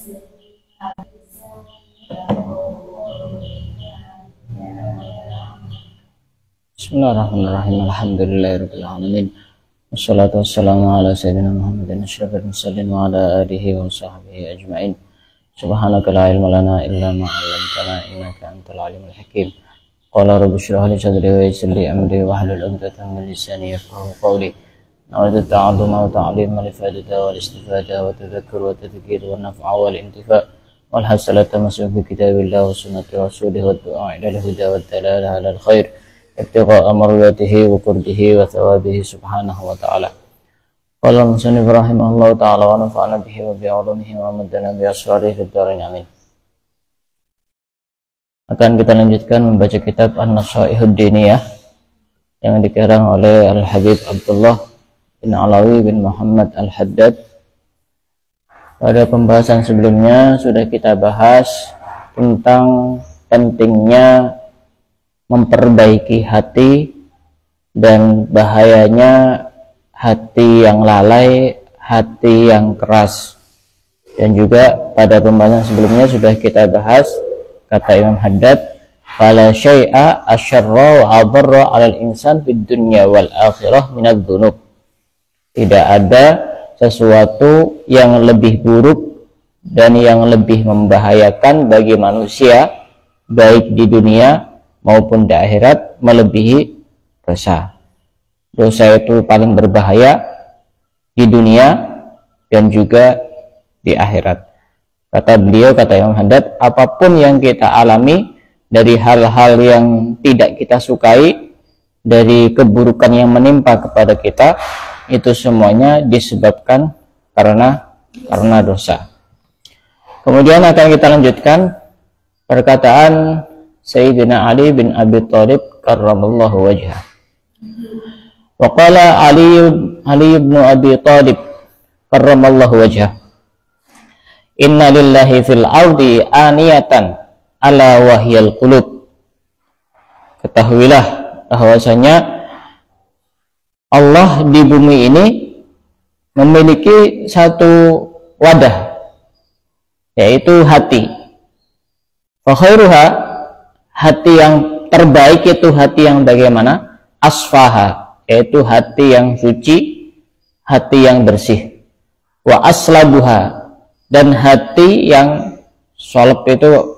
Bismillahirrahmanirrahim. Alhamdulillahirabbil alamin. Wassalatu wassalamu ala sayyidina Muhammadin asyrafil mursalin wa ala alihi wa sahbihi ajmain. Subhanaka la ilma lana illa ma 'allamtana innaka antal alimul hakim. Qala rabbi shrah li sadri wa yassir li amri wahlul 'uqdatam min lisani yafqahu qawli. Na'udzu ta'alluma wa ta'lima li fadida wal istifada wa tadhakkur wa tadhkir wa naf'a wal intifa wal hasalata masuk bi kitabillah wa sunnati rasulih wa du'a ila al-huda wa dalala ala al-khair ibtigha'a marwatihi wa qurbihi wa thawabihi subhanahu wa ta'ala. Qala musannif rahimahullahu ta'ala wa nafa'ana bihi wa bi 'ulumihi wa madana bi asrarihi fid dharain amin. Akan kita lanjutkan membaca kitab An-Nasaihud Diniyah yang dikarang oleh Al-Habib Abdullah bin Alawi bin Muhammad Al-Haddad. Pada pembahasan sebelumnya sudah kita bahas tentang pentingnya memperbaiki hati dan bahayanya hati yang lalai, hati yang keras. Dan juga pada pembahasan sebelumnya sudah kita bahas kata Imam Haddad, fala syai'a asyarra wa adarra 'alal insan fid dunya wal akhirah minadz dzunub. Tidak ada sesuatu yang lebih buruk dan yang lebih membahayakan bagi manusia baik di dunia maupun di akhirat melebihi dosa. Dosa itu paling berbahaya di dunia dan juga di akhirat. Kata beliau, kata Imam Haddad, apapun yang kita alami dari hal-hal yang tidak kita sukai, dari keburukan yang menimpa kepada kita, itu semuanya disebabkan karena dosa. Kemudian akan kita lanjutkan perkataan Sayyidina Ali bin Abi Thalib karramallahu wajhah. Wa qala Ali bin Abi Thalib karramallahu wajhah, inna lillahi fil ardi aniyatan ala wahyal qulub. Ketahuilah bahwasanya Allah di bumi ini memiliki satu wadah, yaitu hati. Fa khairuha, hati yang terbaik itu hati yang bagaimana? Asfaha, yaitu hati yang suci, hati yang bersih. Wa aslabuha, dan hati yang solep itu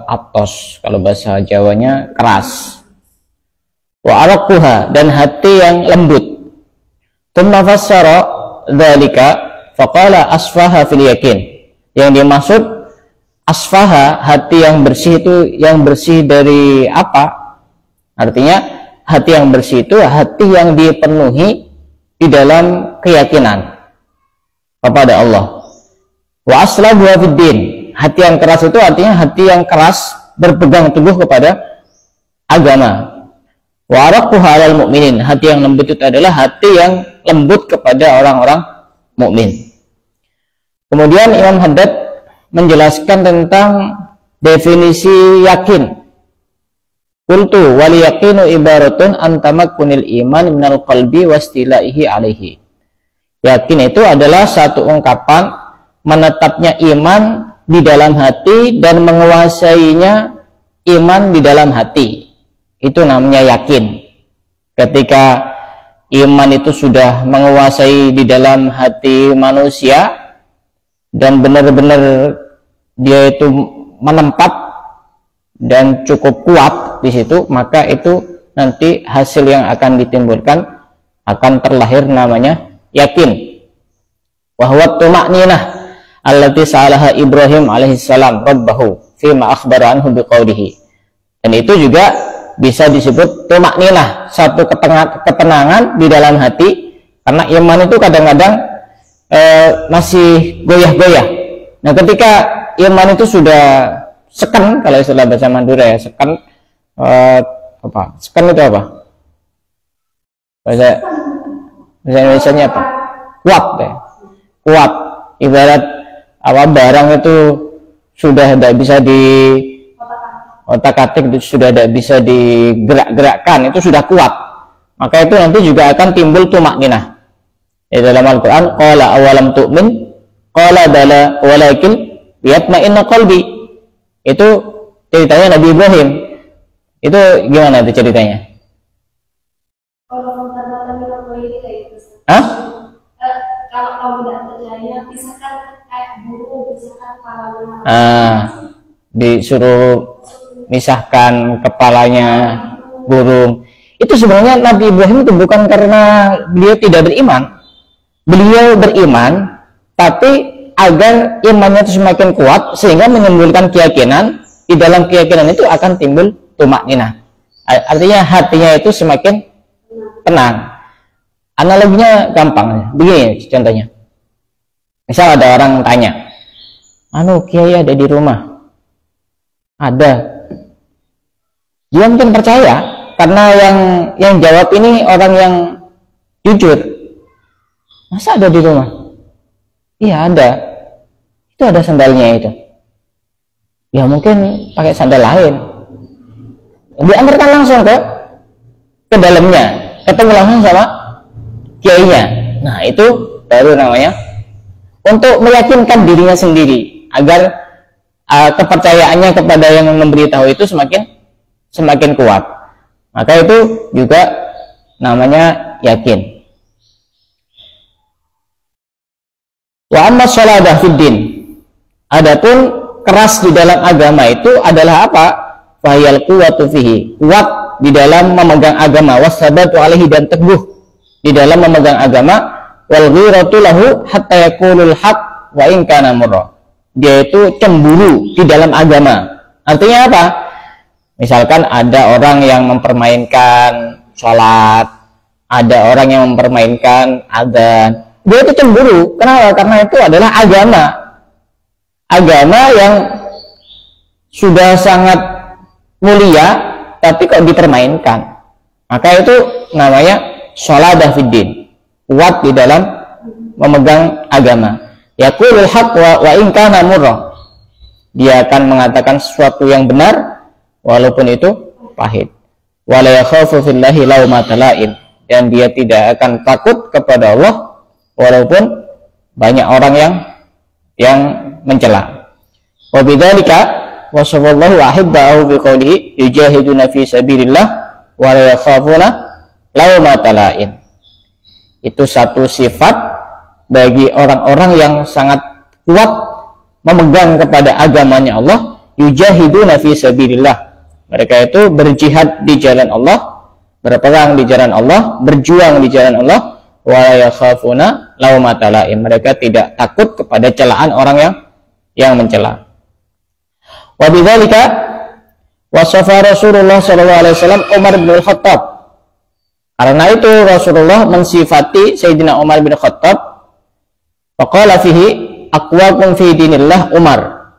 atos, kalau bahasa Jawanya keras. Wa araquha, dan hati yang lembut. Tsumma fassara dzalika faqala asfaha fil yakin. Yang dimaksud asfaha, hati yang bersih itu yang bersih dari apa? Artinya hati yang bersih itu hati yang dipenuhi di dalam keyakinan kepada Allah. Wa aslabu fiddin, hati yang keras itu artinya hati yang keras berpegang teguh kepada agama. Wa araquha 'alal mu'minin, hati yang lembut itu adalah hati yang lembut kepada orang-orang mukmin. Kemudian Imam Haddad menjelaskan tentang definisi yakin. Qultu wal yaqinu ibaratun an tamakkunil iman minal qalbi wastilaihi alaihi. Yakin itu adalah satu ungkapan menetapnya iman di dalam hati dan menguasainya iman di dalam hati. Itu namanya yakin. Ketika iman itu sudah menguasai di dalam hati manusia dan benar-benar dia itu menempat dan cukup kuat di situ, maka itu nanti hasil yang akan ditimbulkan akan terlahir namanya yakin. Wa huwa tuma'ninah allati sa'alaha Ibrahim alaihissalam rabbahu fima akhbara anhu biqaulihi. Dan itu juga bisa disebut tuma'ninah, satu ketenangan di dalam hati, karena iman itu kadang-kadang masih goyah-goyah. Nah, ketika iman itu sudah seken, kalau istilah bahasa Madura ya, seken apa? Seken itu apa? Bahasa Indonesianya apa? Kuat ya. Kuat. Ibarat apa barang itu sudah tidak bisa di otak-atik, itu sudah tidak bisa digerak-gerakkan, itu sudah kuat. Maka itu nanti juga akan timbul tumakninah. Dalam Al-Quran, qala awalam tu'min, qala bala walakin liyatma'inna qalbi. Itu ceritanya Nabi Ibrahim. Itu gimana itu ceritanya? Kalau Hah? Kalau kamu tidak percaya, pisahkan kayak burung, pisahkan kepalanya. Disuruh misahkan kepalanya burung. Itu sebenarnya Nabi Ibrahim itu bukan karena beliau tidak beriman. Beliau beriman, tapi agar imannya itu semakin kuat sehingga menimbulkan keyakinan. Di dalam keyakinan itu akan timbul tumakninah. Artinya hatinya itu semakin tenang. Analoginya gampang, begini contohnya. Misal ada orang tanya, Kiai ada di rumah? Ada. Dia mungkin percaya karena yang jawab ini orang yang jujur. Masa ada di rumah? Iya ada. Itu ada sandalnya itu. Ya mungkin pakai sandal lain. Diantarkan langsung ke dalamnya, ketemu langsung sama kiainya. Nah itu baru namanya untuk meyakinkan dirinya sendiri agar kepercayaannya kepada yang memberitahu itu semakin kuat. Maka itu juga namanya yakin. Wa amma sholadah fiddin. Adapun keras di dalam agama itu adalah apa? Fahiyal quwwatu fihi. Kuat di dalam memegang agama, wasabatu alaihi, dan teguh di dalam memegang agama, wal ghiratu lahu hatta yaqulul haq wa in kana murra. Dia itu cemburu di dalam agama. Artinya apa? Misalkan ada orang yang mempermainkan sholat, ada orang yang mempermainkan adzan, dia itu cemburu. Kenapa? Karena itu adalah agama yang sudah sangat mulia, tapi kok dipermainkan. Maka itu namanya sholadah fiddin, kuat di dalam memegang agama. Yaqulul haq wa in kana murra. Dia akan mengatakan sesuatu yang benar walaupun itu pahit. Wa la yakhafu fillahi laumata la'im. Dan dia tidak akan takut kepada Allah walaupun banyak orang yang mencela. Wa bidzalika wasallallahu ahibbahu biqaulihi yujahiduna fi sabilillah wa la yakhafuna laumata la'im. Itu satu sifat bagi orang-orang yang sangat kuat memegang kepada agamanya Allah. Yujahiduna fi sabilillah. Mereka itu berjihad di jalan Allah, berperang di jalan Allah, berjuang di jalan Allah. Wa la yakhafuna laumata la'im. Mereka tidak takut kepada celaan orang yang mencela. Wa bidzalika wasafa Rasulullah sallallahu alaihi wasallam Umar bin Khattab. Karena itu Rasulullah mensifati Sayyidina Umar bin Khattab. Faqala fihi aqwakum fi dinillah Umar.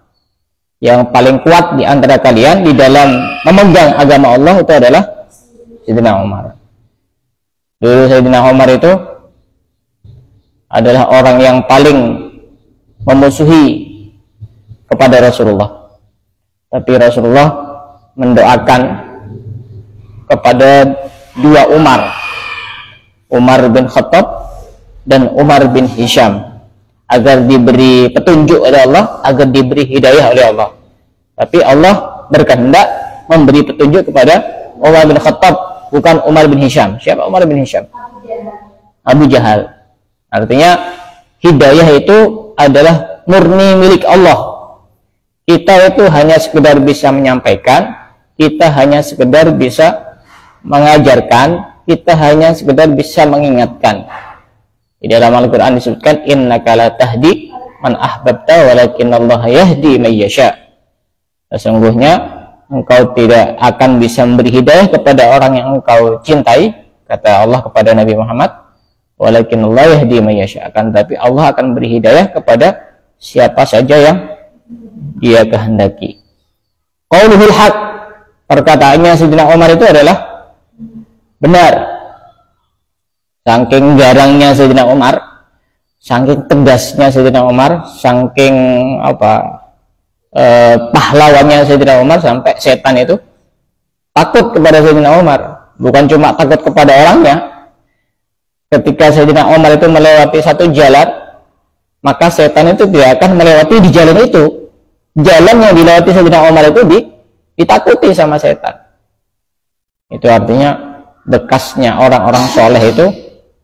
Yang paling kuat di antara kalian di dalam memegang agama Allah itu adalah Sayyidina Umar. Dulu Sayyidina Umar itu adalah orang yang paling memusuhi kepada Rasulullah. Tapi Rasulullah mendoakan kepada dua Umar, Umar bin Khattab dan Umar bin Hisham, agar diberi petunjuk oleh Allah, agar diberi hidayah oleh Allah. Tapi Allah berkehendak memberi petunjuk kepada Umar bin Khattab, bukan Umar bin Hisham. Siapa Umar bin Hisham? Abu Jahal. Artinya hidayah itu adalah murni milik Allah. Kita itu hanya sekedar bisa menyampaikan, kita hanya sekedar bisa mengajarkan, kita hanya sekedar bisa mengingatkan. Di dalam Al-Quran disebutkan innaka la tahdi man ahbabta walakinallaha yahdi man yasha. Sesungguhnya engkau tidak akan bisa memberi hidayah kepada orang yang engkau cintai, kata Allah kepada Nabi Muhammad, walakinallaha yahdi man yasha. Akan tapi Allah akan beri hidayah kepada siapa saja yang Dia kehendaki. Qauluhul haq, perkataannya Sayyidina Umar itu adalah benar. Saking garangnya Sayyidina Umar, saking tegasnya Sayyidina Umar, saking pahlawannya Sayyidina Umar, sampai setan itu takut kepada Sayyidina Umar. Bukan cuma takut kepada orangnya. Ketika Sayyidina Umar itu melewati satu jalan, maka setan itu tidak akan melewati di jalan itu. jalan yang dilewati Sayyidina Umar itu ditakuti sama setan. Itu artinya bekasnya orang-orang soleh itu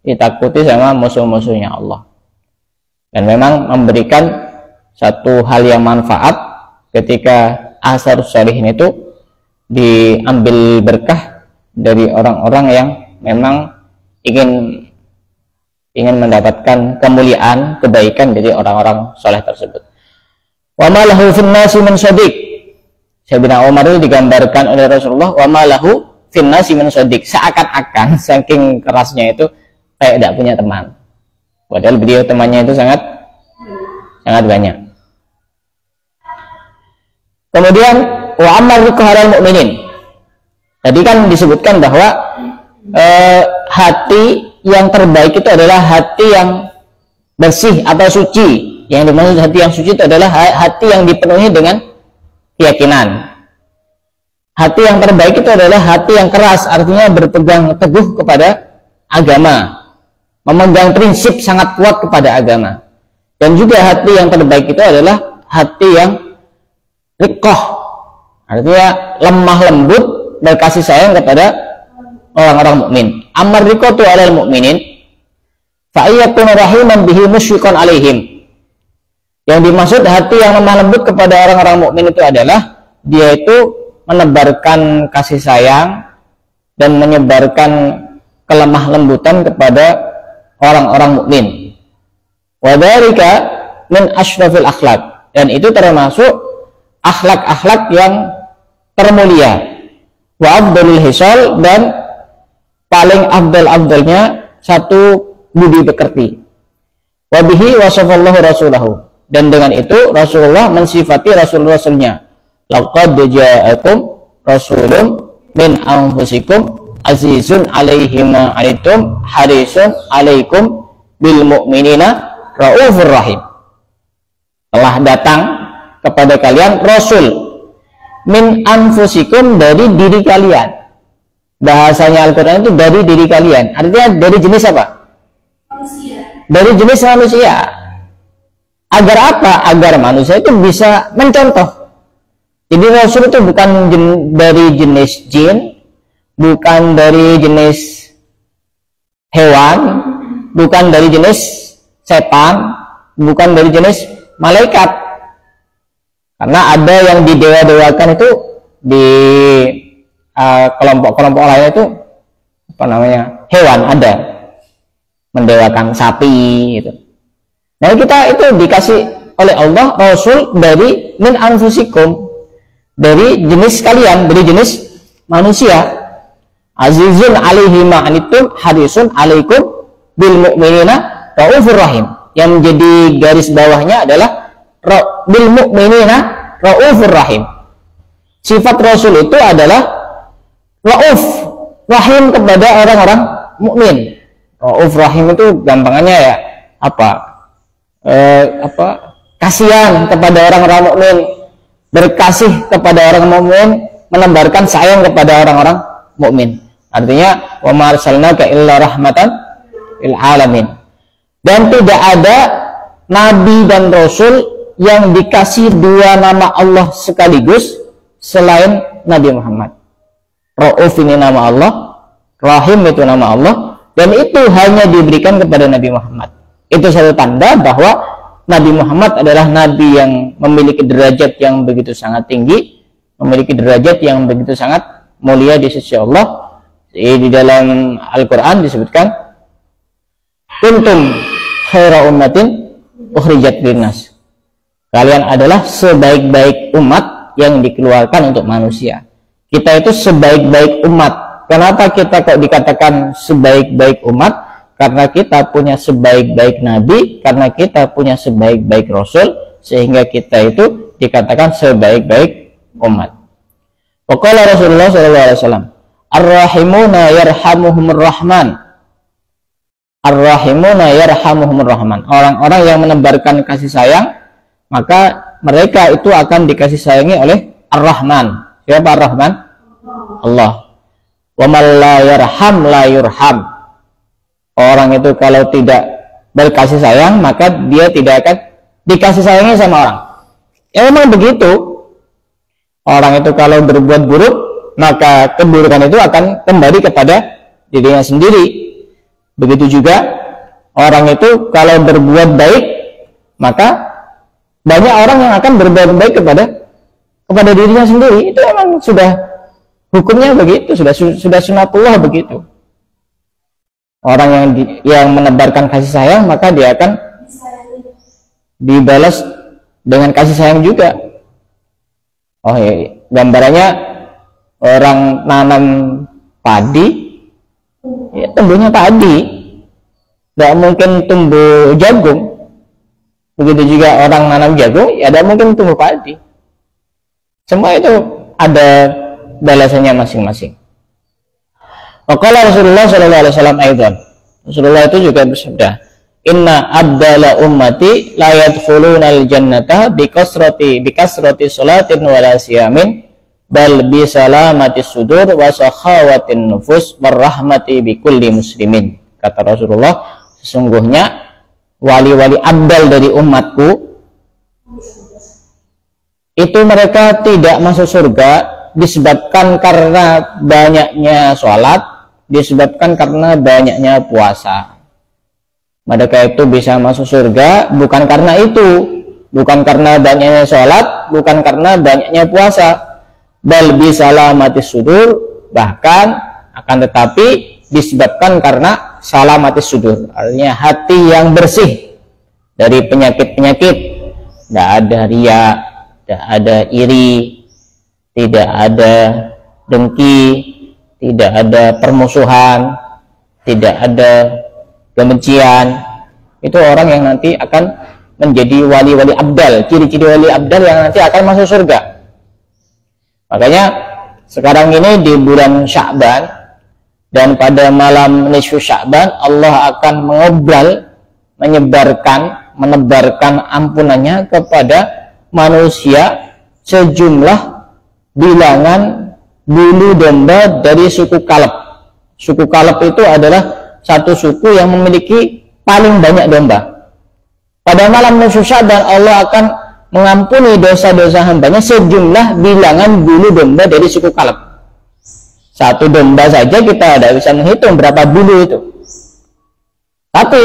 ditakuti sama musuh-musuhnya Allah. Dan memang memberikan satu hal yang manfaat ketika asar solihin itu diambil berkah dari orang-orang yang memang ingin mendapatkan kemuliaan, kebaikan dari orang-orang soleh tersebut. Wa ma lahu fin nasi min shadiq. Sayyidina Umar itu digambarkan oleh Rasulullah, wa ma lahu fin nasi min shadiq, seakan-akan saking kerasnya itu kayak tidak punya teman. Padahal beliau temannya itu sangat banyak. Kemudian wa ammar riqhalal mu'minin. Tadi kan disebutkan bahwa hati yang terbaik itu adalah hati yang bersih atau suci. Yang dimaksud hati yang suci itu adalah hati yang dipenuhi dengan keyakinan. Hati yang terbaik itu adalah hati yang keras, artinya berpegang teguh kepada agama, memegang prinsip sangat kuat kepada agama. Dan juga hati yang terbaik itu adalah hati yang riqah, artinya lemah lembut, berkasih sayang kepada orang-orang mukmin. Amar riqatu 'alal mu'minin fa ayyakun rahiman bihi musyfiqan 'alaihim. Yang dimaksud hati yang lemah lembut kepada orang-orang mukmin itu adalah dia itu menebarkan kasih sayang dan menyebarkan kelemah lembutan kepada orang-orang mukmin. Wa dzalika min asyrafil akhlaq, dan itu termasuk akhlak-akhlak yang termulia. Wa afdalul hisal, dan paling afdal-afdalnya satu budi pekerti. Wa bihi wasafallahu rasulahu, dan dengan itu Rasulullah mensifati Rasul-Rasulnya. Laqad ja'akum rasulun min anfusikum azizun 'alaihi ma 'anittum harisun 'alaikum bil mu'minina raufur rahim. Telah datang kepada kalian rasul min anfusikum, dari diri kalian. Bahasanya Al-Quran itu dari diri kalian, artinya dari jenis apa? Manusia. Dari jenis manusia. Agar apa? Agar manusia itu bisa mencontoh. Jadi rasul itu bukan dari jenis jin, bukan dari jenis hewan, bukan dari jenis setan, bukan dari jenis malaikat. Karena ada yang didewa-dewakan itu di kelompok-kelompok lain itu apa namanya, hewan, ada mendewakan sapi gitu. Nah, kita itu dikasih oleh Allah rasul dari min anfusikum, dari jenis kalian, dari jenis manusia. Azizun 'alaihi ma 'anittum harisun 'alaikum bil mu'minina raufur rahim. Yang menjadi garis bawahnya adalah bil mu'minina raufur rahim. Sifat rasul itu adalah rauf, rahim kepada orang-orang mukmin. Rauf rahim itu gampangannya ya kasihan kepada orang-orang mukmin, berkasih kepada orang mukmin, menebarkan sayang kepada orang-orang mukmin. Artinya wa ma arsalnaka illa rahmatan lil alamin. Dan tidak ada nabi dan rasul yang dikasih dua nama Allah sekaligus selain Nabi Muhammad. Rauf ini nama Allah, Rahim itu nama Allah, dan itu hanya diberikan kepada Nabi Muhammad. Itu satu tanda bahwa Nabi Muhammad adalah nabi yang memiliki derajat yang begitu sangat tinggi, memiliki derajat yang begitu sangat mulia di sisi Allah. Di dalam Al-Quran disebutkan, kuntum khaira ummatin ukhrijat linnas. Kalian adalah sebaik-baik umat yang dikeluarkan untuk manusia. Kita itu sebaik-baik umat. Kenapa kita kok dikatakan sebaik-baik umat? Karena kita punya sebaik-baik nabi, karena kita punya sebaik-baik rasul, sehingga kita itu dikatakan sebaik-baik umat. Waqala Rasulullah SAW, ar-rahimuna yarhamuhumur rahman. Ar-rahimuna yarhamuhumur rahman. Orang-orang yang menebarkan kasih sayang, maka mereka itu akan dikasih sayangi oleh Ar-Rahman. Siapa Ar-Rahman? Allah. Wa man la yarham la yurham. Orang itu kalau tidak berkasih sayang, maka dia tidak akan dikasih sayangi sama orang. Ya memang begitu. Orang itu kalau berbuat buruk, maka keburukan itu akan kembali kepada dirinya sendiri. Begitu juga orang itu kalau berbuat baik, maka banyak orang yang akan berbuat baik kepada dirinya sendiri. Itu memang sudah hukumnya begitu, sudah sunatullah begitu. Orang yang menebarkan kasih sayang, maka dia akan dibalas dengan kasih sayang juga. Oh ya, gambarannya orang nanam padi, ya tumbuhnya padi, tidak mungkin tumbuh jagung. Begitu juga orang nanam jagung, ya tidak mungkin tumbuh padi. Semua itu ada balasannya masing-masing. Waqala Rasulullah sallallahu alaihi wasallam aidan. Rasulullah itu juga bersabda, "Inna abdala ummati la yadkhulunal jannata bikasrati salatin wala siyamin bal bi salamati sudur wa sakhawatin nufus warahmati bikulli muslimin." Kata Rasulullah, sesungguhnya wali-wali abdal dari umatku itu mereka tidak masuk surga disebabkan karena banyaknya sholat, disebabkan karena banyaknya puasa. Mereka itu bisa masuk surga bukan karena itu, bukan karena banyaknya sholat, bukan karena banyaknya puasa, bal bisalamati sudur, bahkan akan tetapi disebabkan karena salamati sudur, artinya hati yang bersih dari penyakit-penyakit. Tidak ada riya, tidak ada iri, tidak ada dengki, tidak ada permusuhan, tidak ada kebencian. Itu orang yang nanti akan menjadi wali-wali abdal, ciri-ciri wali abdal yang nanti akan masuk surga. Makanya sekarang ini di bulan Sya'ban dan pada malam nisfu Sya'ban, Allah akan menebarkan ampunannya kepada manusia sejumlah bilangan bulu domba dari suku Kalb. Suku Kalb itu adalah satu suku yang memiliki paling banyak domba. Pada malam nisfu Sya'ban Allah akan mengampuni dosa-dosa hambanya sejumlah bilangan bulu domba dari suku Kalb. Satu domba saja kita tidak bisa menghitung berapa bulu itu. Tapi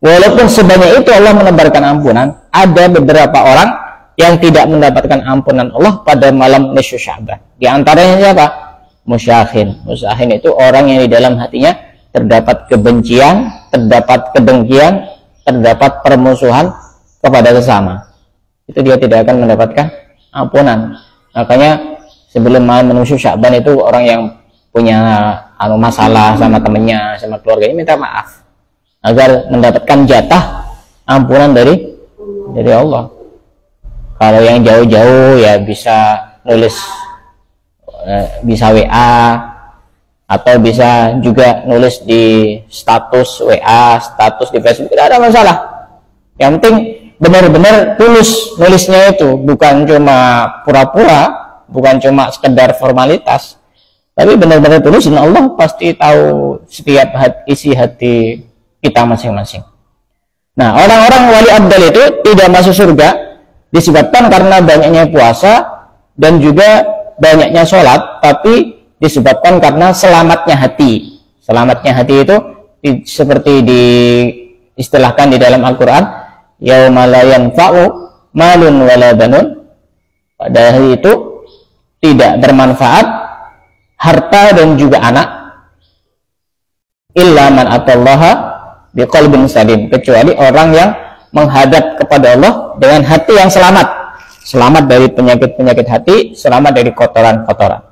walaupun sebanyak itu Allah menebarkan ampunan, ada beberapa orang yang tidak mendapatkan ampunan Allah pada malam nisfu Sya'ban. Di antaranya siapa? Musyahin. Musyahin itu orang yang di dalam hatinya terdapat kebencian, terdapat kedengkian, terdapat permusuhan kepada sesama. Itu dia tidak akan mendapatkan ampunan. Makanya sebelum malam nisfu Sya'ban itu orang yang punya masalah sama temannya, sama keluarganya, minta maaf agar mendapatkan jatah ampunan dari Allah. Kalau yang jauh-jauh ya bisa nulis, bisa WA, atau bisa juga nulis di status WA, status di Facebook, tidak ada masalah. Yang penting benar-benar tulus nulisnya itu, bukan cuma pura-pura, bukan cuma sekedar formalitas, tapi benar-benar tulus, dan Allah pasti tahu setiap isi hati kita masing-masing. Nah, orang-orang wali abdal itu tidak masuk surga disebabkan karena banyaknya puasa dan juga banyaknya sholat, tapi disebabkan karena selamatnya hati. Selamatnya hati itu seperti diistilahkan di dalam Al-Quran, yauma la yanfa'u malun wala banun. Pada hari itu tidak bermanfaat harta dan juga anak, illa man atallaha biqalbin salim, kecuali orang yang menghadap kepada Allah dengan hati yang selamat dari penyakit-penyakit hati, selamat dari kotoran-kotoran.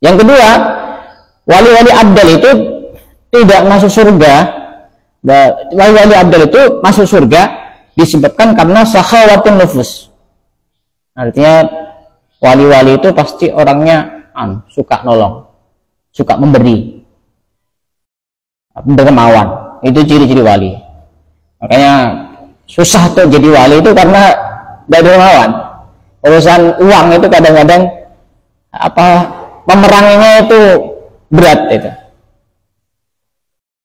Yang kedua, wali-wali abdal itu tidak masuk surga. Wali-wali abdal itu masuk surga disebabkan karena sakhawatun nufus. Artinya wali-wali itu pasti orangnya suka nolong, suka memberi, berkemauan. Itu ciri-ciri wali. Makanya susah tuh jadi wali itu karena tidak dermawan. Urusan uang itu kadang-kadang pemeranginya itu berat itu.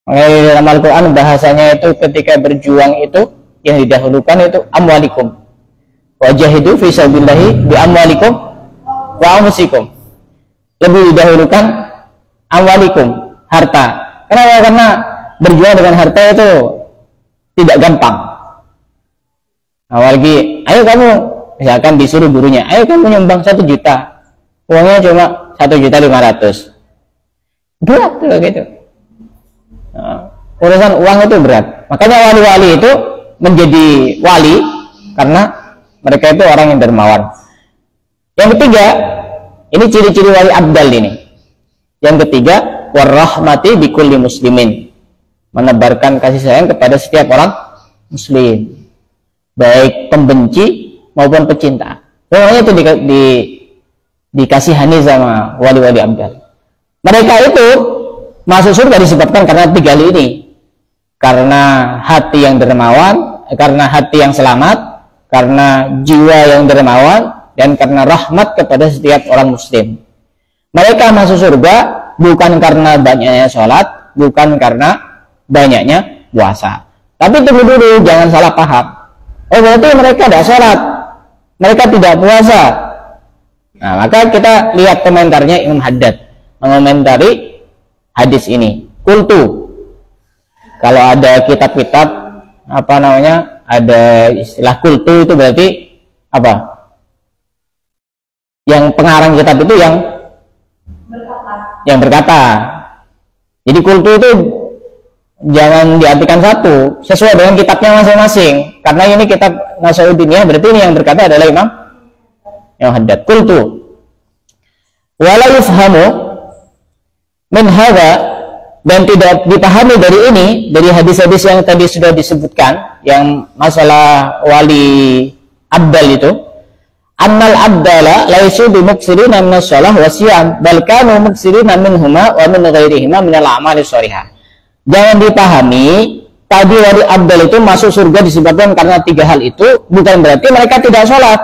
Makanya di dalam Al-Quran bahasanya itu ketika berjuang itu yang didahulukan itu amwalikum. wajahidu fi sabilillahi bi amwalikum wa anfusikum. Lebih didahulukan amwalikum, harta. Kenapa? Karena berjuang dengan harta itu tidak gampang. Apalagi, ayo kamu, misalkan disuruh gurunya, ayo kamu nyumbang 1 juta, uangnya cuma 1.500.000. Berat tuh gitu. Urusan uang itu berat. Makanya wali-wali itu menjadi wali karena mereka itu orang yang dermawan. Yang ketiga, ini ciri-ciri wali abdal ini. Yang ketiga, warahmati bikulli muslimin, menebarkan kasih sayang kepada setiap orang muslim, baik pembenci maupun pecinta. Semuanya itu dikasihani sama wali-wali abdal. Mereka itu masuk surga disebabkan karena 3 hal ini. Karena hati yang dermawan, karena hati yang selamat, karena jiwa yang dermawan, dan karena rahmat kepada setiap orang muslim. Mereka masuk surga bukan karena banyaknya sholat, bukan karena banyaknya puasa. Tapi tunggu dulu, jangan salah paham. Oh, berarti mereka tidak sholat, mereka tidak puasa. Nah, maka kita lihat komentarnya Imam Haddad mengomentari hadis ini. Kultu, kalau ada kitab-kitab apa namanya, ada istilah kultu itu berarti apa? Yang pengarang kitab itu yang berkata. Jadi kultu itu jangan diartikan satu, sesuai dengan kitabnya masing-masing. Karena ini kitab Nasauddiniyah, berarti ini yang berkata adalah Imam Haddad. Kultu wala yufhamu min hadza, dan tidak dipahami dari ini, dari hadis-hadis yang tadi sudah disebutkan, yang masalah wali abdal itu, annal abdala laisu bimuksirina minas shalah wa siyam, bal kanu muksirina minhuma wa min ghairihima minal a'mali shalihah. Jangan dipahami tadi wali abdal itu masuk surga disebabkan karena 3 hal itu, bukan berarti mereka tidak sholat.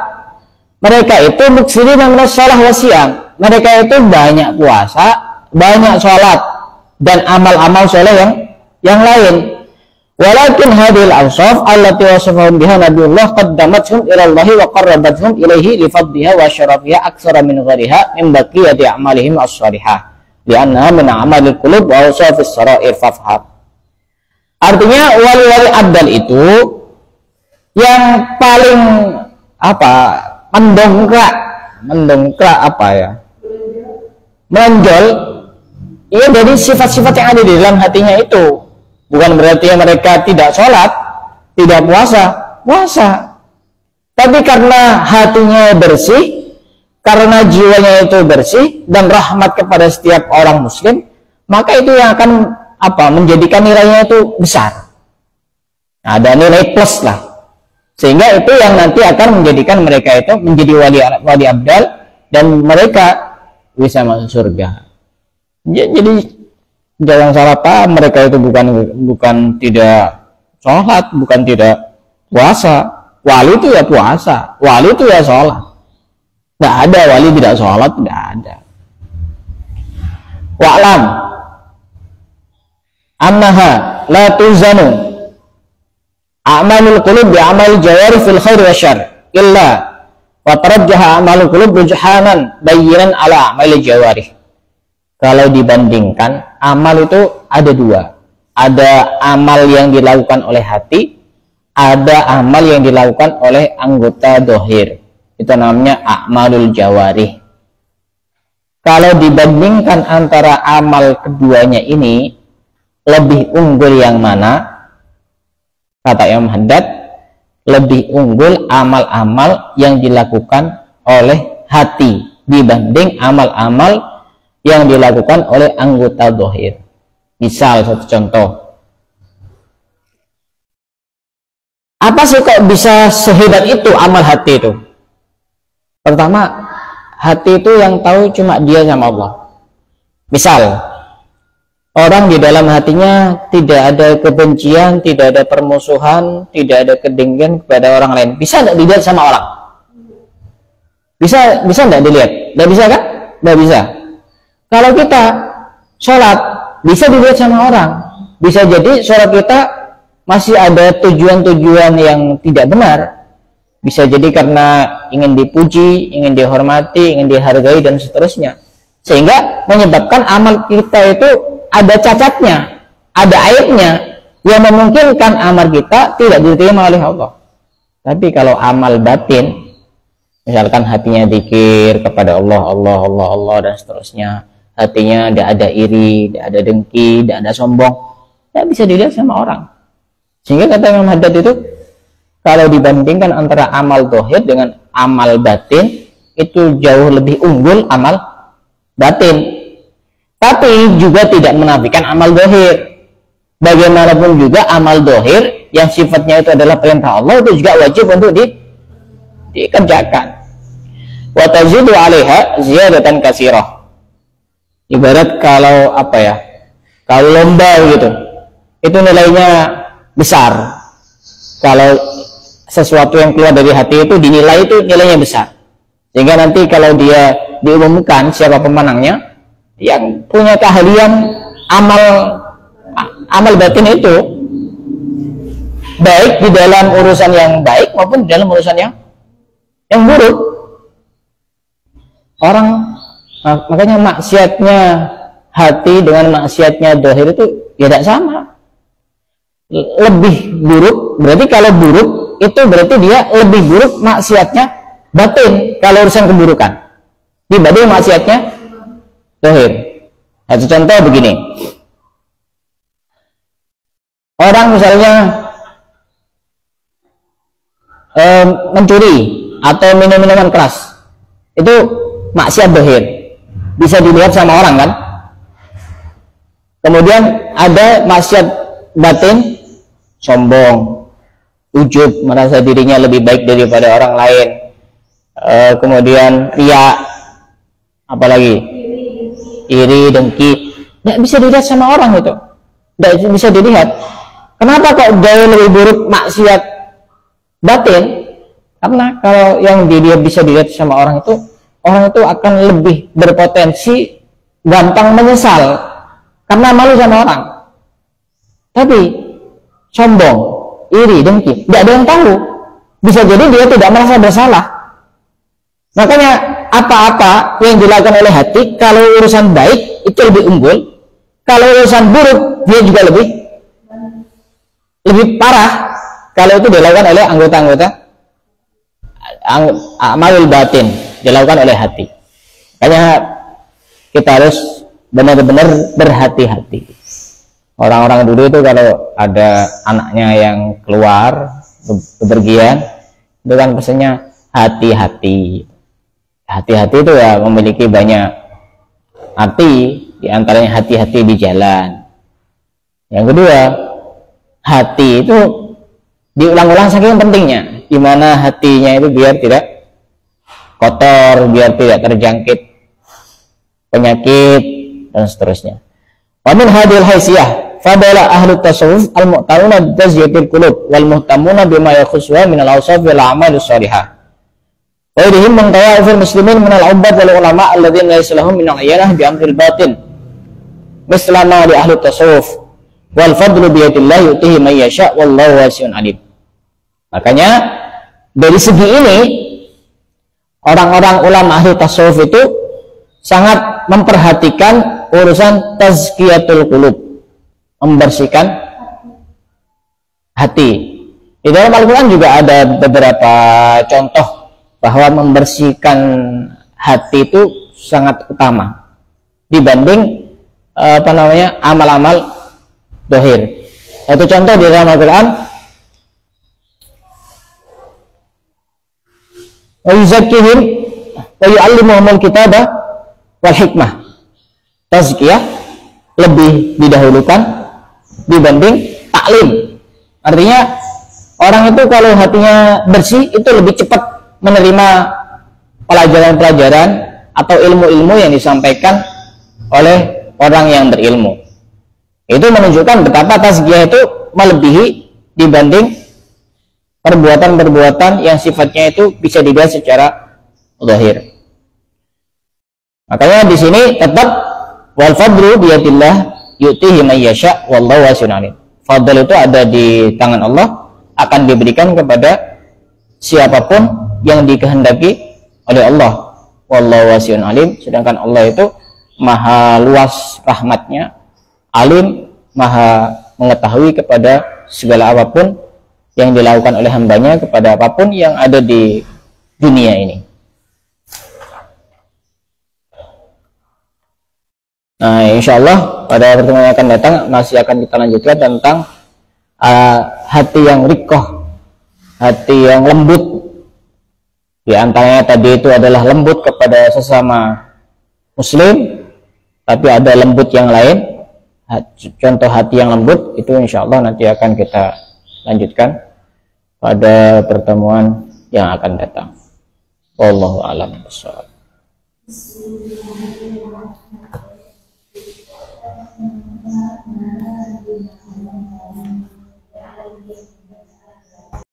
Mereka itu muksirina minas shalah wa siyam, mereka itu banyak puasa, banyak sholat, dan amal-amal soleh yang lain. Walakin hadhil awsaf allati wasafahum biha Nabiullah qaddamathum ila Allah wa qarrabathum ilaihi li fadliha wa syarafiha aktsara min ghairiha min baqiyati a'malihim as-salihah li'annaha min a'malil qulub wa awsafis sarair fafham. Artinya wali-wali abdal itu yang paling mendongkrak menonjol iya dari sifat-sifat yang ada di dalam hatinya itu. Bukan berarti mereka tidak sholat, tidak puasa. Tapi karena hatinya bersih, karena jiwanya itu bersih, dan rahmat kepada setiap orang muslim, maka itu yang akan menjadikan nilainya itu besar. Nah, ada nilai plus lah. Sehingga itu yang nanti akan menjadikan mereka itu menjadi wali abdal, dan mereka bisa masuk surga. Jadi jangan salah paham, mereka itu bukan tidak sholat, bukan tidak puasa. Wali itu ya puasa, wali itu ya sholat. Tidak ada wali tidak sholat, tidak ada. Wa'lam annaha la tuzanu a'malul qulub bi a'mal jawari fil khair wa syarr illa wa tarajjaha a'malul qulub rujhanan bayyinan ala a'mal jawari. Kalau dibandingkan, amal itu ada 2. Ada amal yang dilakukan oleh hati, ada amal yang dilakukan oleh anggota dohir. Itu namanya a'malul jawarih. Kalau dibandingkan antara amal keduanya ini, lebih unggul yang mana? Kata Imam Haddad, lebih unggul amal-amal yang dilakukan oleh hati dibanding amal-amal yang dilakukan oleh anggota dohir. Misal satu contoh, apa sih kok bisa sehebat itu amal hati itu? Pertama, hati itu yang tahu cuma dia sama Allah. Misal orang di dalam hatinya tidak ada kebencian, tidak ada permusuhan, tidak ada kedengkian kepada orang lain. Bisa tidak dilihat sama orang? Bisa tidak dilihat? Tidak bisa kan? Tidak bisa. Kalau kita sholat, bisa dilihat sama orang. Bisa jadi sholat kita masih ada tujuan-tujuan yang tidak benar. bisa jadi karena ingin dipuji, ingin dihormati, ingin dihargai dan seterusnya, sehingga menyebabkan amal kita itu ada cacatnya, ada aibnya yang memungkinkan amal kita tidak diterima oleh Allah. Tapi kalau amal batin, misalkan hatinya dzikir kepada Allah, Allah, Allah, Allah dan seterusnya, hatinya tidak ada iri, tidak ada dengki, tidak ada sombong, tidak bisa dilihat sama orang. Sehingga kata Imam Haddad itu, kalau dibandingkan antara amal zahir dengan amal batin, itu jauh lebih unggul amal batin. Tapi juga tidak menafikan amal zahir. Bagaimanapun juga amal zahir yang sifatnya itu adalah perintah Allah, itu juga wajib untuk dikerjakan. Wa tazidu 'alaiha ziyadatan katsirah. Ibarat kalau kalau lomba gitu, itu nilainya besar. Kalau sesuatu yang keluar dari hati itu dinilai, itu nilainya besar, sehingga nanti kalau dia diumumkan siapa pemenangnya, yang punya keahlian amal batin itu, baik di dalam urusan yang baik maupun di dalam urusan yang buruk. Makanya maksiatnya hati dengan maksiatnya zahir itu tidak sama, lebih buruk. Berarti kalau buruk itu berarti dia lebih buruk maksiatnya batin kalau urusan keburukan dibanding maksiatnya zahir. Satu contoh begini, orang misalnya mencuri atau minum minuman keras, itu maksiat zahir, bisa dilihat sama orang kan. Kemudian ada maksiat batin, sombong, ujub, merasa dirinya lebih baik daripada orang lain, kemudian riya, apalagi iri, dengki, tidak bisa dilihat sama orang, itu tidak bisa dilihat. Kenapa kok jauh lebih buruk maksiat batin? Karena kalau yang dilihat bisa dilihat sama orang itu akan lebih berpotensi gampang menyesal karena malu sama orang. Tapi sombong, iri, dengki, tidak ada yang tahu, bisa jadi dia tidak merasa bersalah. Makanya apa-apa yang dilakukan oleh hati, kalau urusan baik itu lebih unggul, kalau urusan buruk dia juga lebih parah kalau itu dilakukan oleh anggota-anggota amalul batin, dilakukan oleh hati. Makanya kita harus benar-benar berhati-hati. Orang-orang dulu itu kalau ada anaknya yang keluar bepergian, itu kan pesannya hati-hati. Hati-hati itu ya memiliki banyak arti, diantaranya hati-hati di jalan. Yang kedua, hati itu diulang-ulang saking pentingnya, gimana hatinya itu biar tidak kotor, biar tidak terjangkit penyakit dan seterusnya. Wa min hadhil haysiyah fadala ahlu tasawuf al-mu'taruna bi tazkiyatil qulub wal muhtamuna bima yakhussuha min al-awsaf wal a'mal as-salihah. Wa idhim man tawafil muslimin min al-'ubbad wal ulama alladziina laysa lahum min al-'iyanah bi amril batin mislama li ahli tasawuf wal fadlu bi yadillah yu'tihi man yasha wallahu wasi'un 'alim. Makanya dari segi ini orang-orang ulama ahli tasawuf itu sangat memperhatikan urusan tazkiyatul qulub, membersihkan hati. Di dalam Al-Quran juga ada beberapa contoh bahwa membersihkan hati itu sangat utama dibanding amal-amal zahir. Satu contoh di dalam Al-Quran, wa yuzakkihim wa yu'allimuhumul kitaba wal hikmah. Tazkiyah lebih didahulukan dibanding taklim. Artinya orang itu kalau hatinya bersih itu lebih cepat menerima pelajaran-pelajaran atau ilmu-ilmu yang disampaikan oleh orang yang berilmu. Itu menunjukkan betapa tazkiyah itu melebihi dibanding perbuatan-perbuatan yang sifatnya itu bisa dilihat secara zahir. Makanya di sini tetap wal fadlu biyadillah yu'tihi man yasha wallahu wasi'un 'alim. Fadl itu ada di tangan Allah, akan diberikan kepada siapapun yang dikehendaki oleh Allah. Wallahu wasi'un alim. Sedangkan Allah itu maha luas rahmatnya, alim, maha mengetahui kepada segala apapun yang dilakukan oleh hambanya, kepada apapun yang ada di dunia ini. Nah, insya Allah pada pertemuan yang akan datang masih akan kita lanjutkan tentang hati yang rikoh, hati yang lembut. Di antaranya tadi itu adalah lembut kepada sesama muslim, tapi ada lembut yang lain. Contoh hati yang lembut itu insya Allah nanti akan kita lanjutkan pada pertemuan yang akan datang. Wallahu a'lam bishawab.